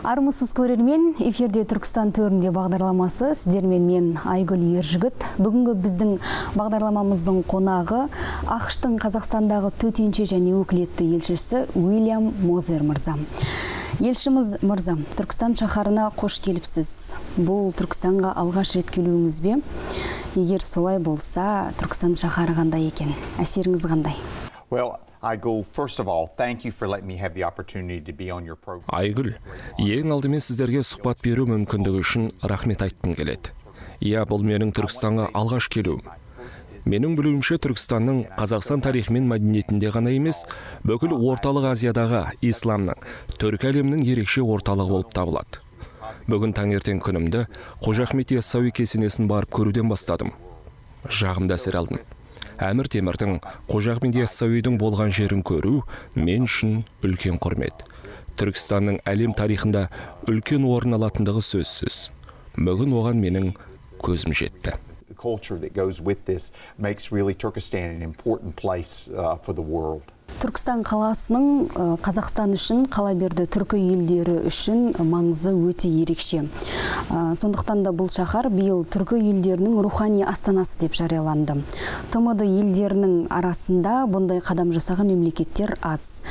Армысыз көрермен, эфирде Түркістан төрінде бағдарламасы. Сіздермен мен Айгүл Ержігіт. Бүгінгі біздің бағдарламамыздың қонағы ақш-тың Қазақстандағы төтенше және өкілетті елшісі Уильям Мозер мырза. Елшіміз мырза, Түркістан шаһарына қош келіпсіз. Бұл Түркістанға алғаш рет келуіңіз бе? Егер солай болса, Түркістан шаһары қандай екен? Әсеріңіз қандай? Айгүл, ең алдымен сіздерге сұхбат беру мүмкіндігі үшін рахмет айтқым келеді. Бұл менің Түркістанға алғаш келуім. Менің білуімше Түркістанның Қазақстан тарихы мен мәдениетінде ғана емес, бүкіл орталық Азиядағы исламның, түркі әлемінің ерекше орталығы болып табылады. Бүгін таңертең күнімді Қожа Ахмет Яссауи кесенесін барып көруден бастадым. Жағымды әсер алдым. Әмір Темірдің, Қожа Ахмет Яссауидің болған жерін көру мен үшін үлкен құрмет. Түркістанның әлем тарихында үлкен орын алатындығы сөзсіз. Бүгін оған менің көзім жетті. Түркістан қаласының Қазақстан үшін, қала берді түркі елдері үшін маңызы өте ерекше. Сондықтан да бұл шаһар биыл түркі елдерінің рухани астанасы деп жарияланды. ТМД елдерінің арасында бұндай қадам жасаған мемлекеттер аз.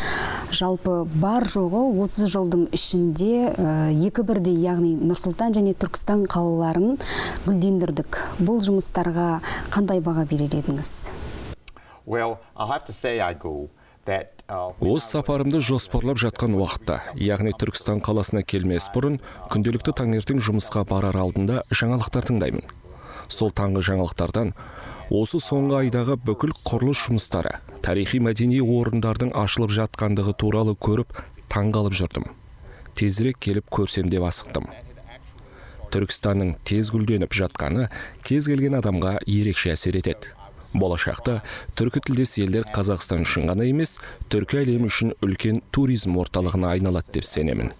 Жалпы бар жоғы 30 жылдың ішінде екі бірдей, яғни Нұр-Сұлтан және Түркістан қалаларын гүлдендірдік. Бұл жұмыстарға қандай баға берер едіңіз? Осы сапарымды жоспарлап жатқан уақытта, яғни Түркістан қаласына келмес бұрын, күнделікті таңертең жұмысқа барар алдында жаңалықтар тыңдаймын. Сол таңғы жаңалықтардан осы соңғы айдағы бүкіл құрылыс жұмыстары, тарихи мәдени орындардың ашылып жатқандығы туралы көріп таңғалып жүрдім. Тезірек келіп көрсем деп асықтым. Түркістанның тез гүлденіп жатқаны кез келген адамға ерекше әсер етеді. Болашақта түркі тілдес елдер Қазақстан үшін ғана емес, түркі әлемі үшін үлкен туризм орталығына айналады деп сенемін.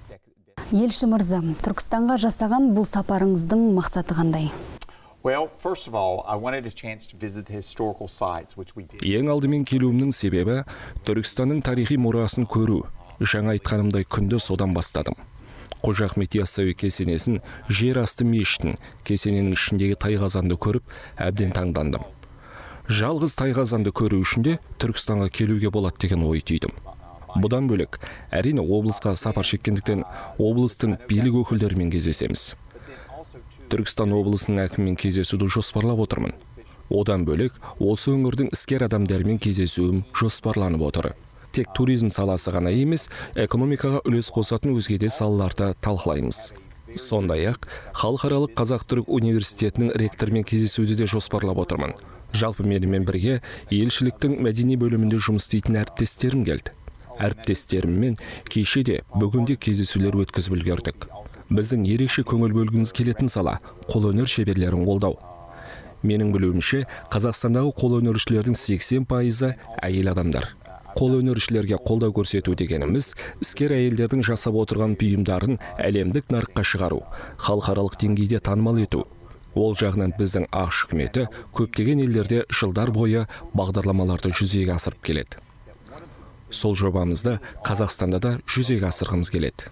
Елші мырза, Түркістанға жасаған бұл сапарыңыздың мақсаты қандай? Ең алдымен келуімнің себебі Түркістанның тарихи мұрасын көру. Жаңа айтқанымдай күнді содан бастадым. Қожа Ахмет Яссауи кесенесін, жер асты мешітін, кесененің ішіндегі тайқазанды көріп, әбден таңдандым. Жалғыз тайқазанды көру үшін де Түркістанға келуге болады деген ой түйдім. Бұдан бөлек, әрине облысқа сапар шеккендіктен облыстың билік өкілдерімен кездесеміз. Түркістан облысының әкімімен кездесуді жоспарлап отырмын. Одан бөлек, осы өңірдің іскер адамдарымен кездесуім жоспарланып отыр. Тек туризм саласы ғана емес, экономикаға үлес қосатын өзге де салаларды талқылаймыз. Сондай-ақ, халықаралық Қазақ-Түрік университетінің ректорымен кездесуді де жоспарлап отырмын. Жалпы менімен бірге елшіліктің мәдени бөлімінде жұмыс істейтін әріптестерім келді. Әріптестеріммен кеше де бүгінде кездесулер өткізіп үлгердік. Біздің ерекше көңіл бөлгіміз келетін сала қолөнер шеберлерін қолдау. Менің білуімше, Қазақстандағы қолөнершілердің 80% әйел адамдар. Қолөнершілерге қолдау көрсету дегеніміз, іскер әйелдердің жасап отырған бұйымдарын әлемдік нарыққа шығару, халықаралық деңгейде танымал ету. Ол жағынан біздің ақш үкіметі көптеген елдерде жылдар бойы бағдарламаларды жүзеге асырып келеді. Сол жобамызды Қазақстанда да жүзеге асырғымыз келеді.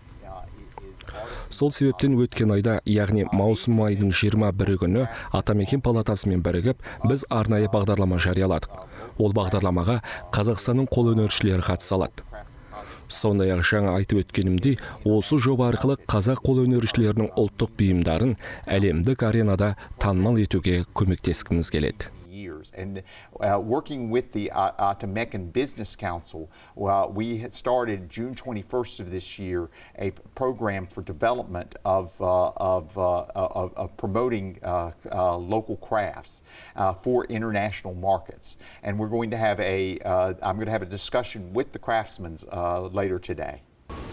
Сол себептен өткен айда, яғни маусым айының 21 күні Атамекен палатасымен бірігіп, біз арнайы бағдарлама жарияладық. Ол бағдарламаға Қазақстанның қолөнершілері қатыса алады. Сондай-ақ жаңа айтып өткенімдей, осы жоба арқылы қазақ қолөнершілерінің ұлттық бұйымдарын әлемдік аренада танымал етуге көмектескіміз келеді. And working with the Atamecan Business Council, we had started June 21st of this year a program for development of promoting local crafts for international markets. And we're going to have I'm going to have a discussion with the craftsmen later today.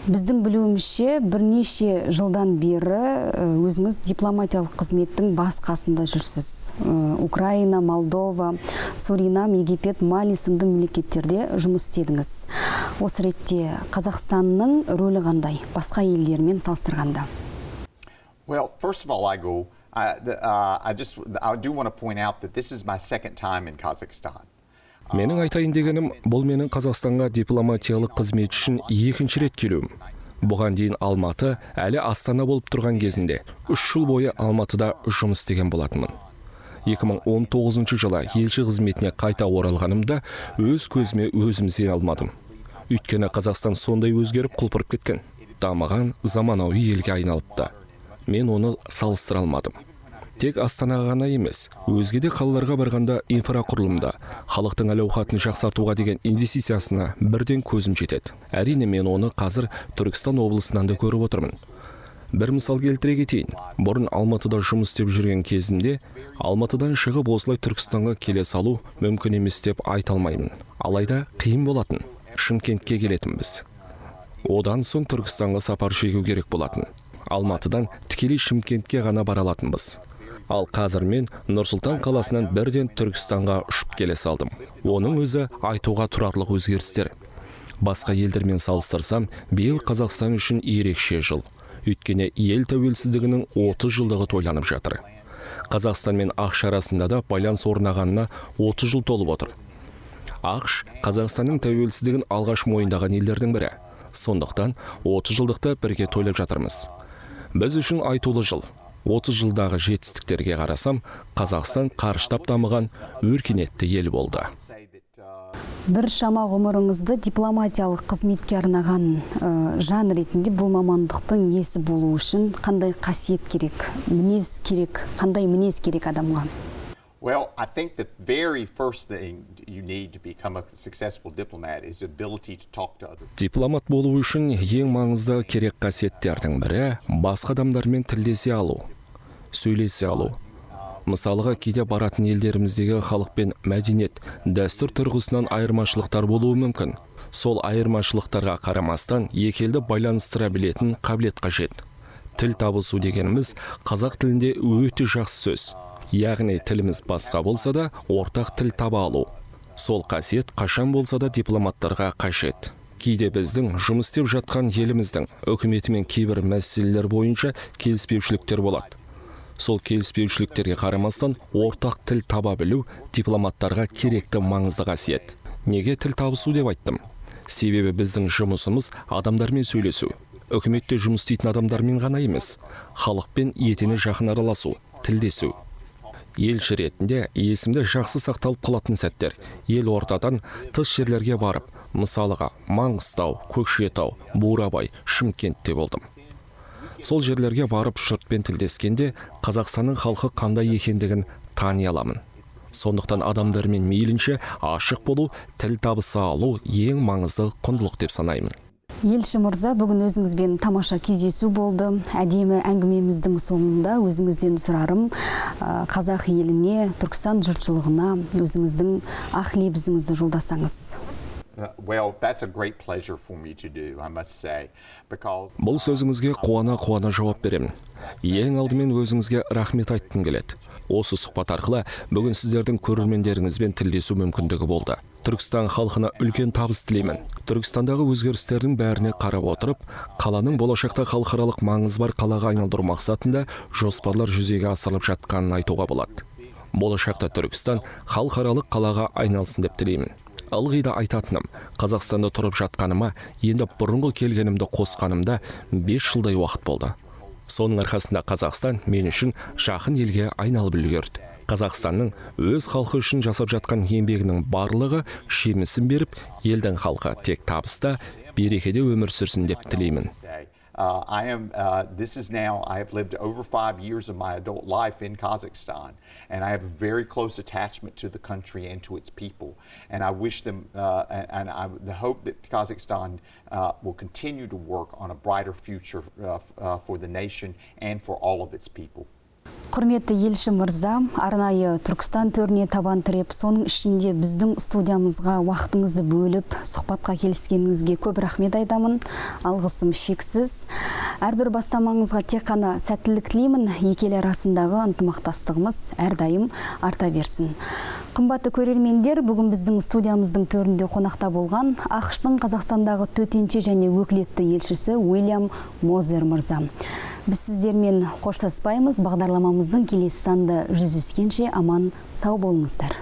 Біздің білуімізше бірнеше жылдан бері өзіңіз дипломатиялық қызметтің бас қасында жүрсіз. Украина, Молдова, Суринам, Египет, Мали сынды мемлекеттерде жұмыс істедіңіз. Осы ретте Қазақстанның рөлі қандай, басқа елдермен салыстырғанда? Well, first of all, I do want to point out that this is my second time in Kazakhstan. Менің айтайын дегенім, бұл менің Қазақстанға дипломатиялық қызмет үшін екінші рет келуім. Бұған дейін Алматы әлі Астана болып тұрған кезінде 3 жыл бойы Алматыда жұмыс істеген болатынмын. 2019 жылы елші қызметіне қайта оралғанымда өз көзіме өзім сене алмадым. Өйткені Қазақстан сондай өзгеріп құлпырып кеткен. Дамыған заманауи елге айналыпты. Мен оны салыстыра алмадым. Тек Астанаға ғана емес, өзге де қалаларға барғанда инфрақұрылымда, халықтың әл-ауқатын жақсартуға деген инвестициясына бірден көзім жетеді. Әрине мен оны қазір Түркістан облысынан да көріп отырмын. Бір мысал келтіре кетейін. Бұрын Алматыда жұмыс істеп жүрген кезімде, Алматыдан шығып осылай Түркістанға келе салу мүмкін емес деп айта алмаймын. Алайда қиын болатын. Шымкентке келетінбіз. Одан соң Түркістанға сапар шегу керек болатын. Алматыдан тікелей Шымкентке ғана бара алатынбыз. Ал қазір мен Нұр-Сұлтан қаласынан бірден Түркістанға ұшып келе салдым. Оның өзі айтуға тұрарлық өзгерістер. Басқа елдермен салыстырсам, биыл Қазақстан үшін ерекше жыл. Өйткені ел тәуелсіздігінің 30 жылдығы тойланып жатыр. Қазақстан мен ақш арасында да байланыс орнағанына 30 жыл толып отыр. ақш Қазақстанның тәуелсіздігін алғаш мойындаған елдердің бірі. Сондықтан 30 жылдықты бірге тойлап жатырмыз. Біз үшін айтулы жыл. 30 жылдағы жетістіктерге қарасам, Қазақстан қарыштап дамыған өркениетті ел болды. Бір шама ғұмырыңызды дипломатиялық қызметке арнаған жан ретінде бұл мамандықтың иесі болу үшін қандай қасиет керек, мінез керек, қандай мінез керек адамға? Well, I think the very first thing you need to become a successful diplomat is the ability to talk to others. Дипломат болу үшін ең маңызды керек қасиеттердің бірі басқа адамдармен тілдесе алу, сөйлесе алу. Мысалға, кейде баратын елдеріміздегі халық пен мәдениет, дәстүр тұрғысынан айырмашылықтар болуы мүмкін. Сол айырмашылықтарға қарамастан екі елді байланыстыра білетін қабілет қажет. Тіл табысу дегеніміз қазақ тілінде өте жақсы сөз. Яғни тіліміз басқа болса да, ортақ тіл таба алу. Сол қасиет қашан болса да дипломаттарға қажет. Кейде біздің жұмыс істеп жатқан еліміздің үкіметімен кейбір мәселелер бойынша келіспеушіліктер болады. Сол келіспеушіліктерге қарамастан ортақ тіл таба білу дипломаттарға керекті маңызды қасиет. Неге тіл табысу деп айттым? Себебі біздің жұмысымыз адамдармен сөйлесу. Үкіметте жұмыс істейтін адамдармен ғана емес, халықпен етене жақын араласу, тілдесу. Елші ретінде есімде жақсы сақталып қалатын сәттер. Ел ортадан тыс жерлерге барып, мысалыға Маңғыстау, Көкшетау, Бурабай, Шымкентте болдым. Сол жерлерге барып жұртпен тілдескенде Қазақстанның халқы қандай екендігін тани аламын. Сондықтан адамдармен мейлінше ашық болу, тіл табыса алу ең маңызды құндылық деп санаймын. Елші мырза, бүгін өзіңізбен тамаша кездесу болды. Әдемі әңгімеміздің соңында өзіңізден сұрарым, қазақ еліне, Түркістан жұртшылығына өзіңіздің ақ лебізіңізді жолдасаңыз. Well, that's a great pleasure for me to do, I must say, because Бұл сөзіңізге қуана жауап беремін. Ең алдымен өзіңізге рахмет айтқым келеді. Осы сұхбат арқылы бүгін сіздердің көрермендеріңізбен тілдесу мүмкіндігі болды. Түркістан халқына үлкен табыс тілеймін. Түркістандағы өзгерістердің бәріне қарап отырып, қаланың болашақта халықаралық маңызы бар қалаға айналдыру мақсатында жоспарлар жүзеге асырылып жатқанын айтуға болады. Болашақта Түркістан халықаралық қалаға айналсын деп тілеймін. Ылғи да айтатыным, Қазақстанда тұрып жатқаныма, енді бұрынғы келгенімді қосқанымда 5 жылдай уақыт болды. Соның арқасында Қазақстан мен үшін жақын елге айналып үлгерді. Қазақстанның өз халқы үшін жасап жатқан еңбегінің барлығы жемісін беріп, елдің халқы тек табыста, берекеде өмір сүрсін деп тілеймін. I have lived over 5 years of my adult life in Kazakhstan, and I have a very close attachment to the country and to its people. And I wish them, and I hope that Kazakhstan will continue to work on a brighter future for the nation and for all of its people. Құрметті елші мырза, арнайы Түркістан төріне табан тіреп, соның ішінде біздің студиямызға уақытыңызды бөліп, сұхбатқа келіскеніңізге көп рахмет айтамын. Алғысым шексіз. Әрбір бастамаңызға тек қана сәттілік тілеймін. Екі ел арасындағы ынтымақтастығымыз әрдайым арта берсін. Қымбатты көрермендер, бүгін біздің студиямыздың төрінде қонақта болған ақш-тың Қазақстандағы төтенше және өкілетті елшісі Уильям Мозер мырза. Біз сіздермен қоштаспаймыз. Бағдарламамыздың келесі санында жүздескенше аман сау болыңыздар.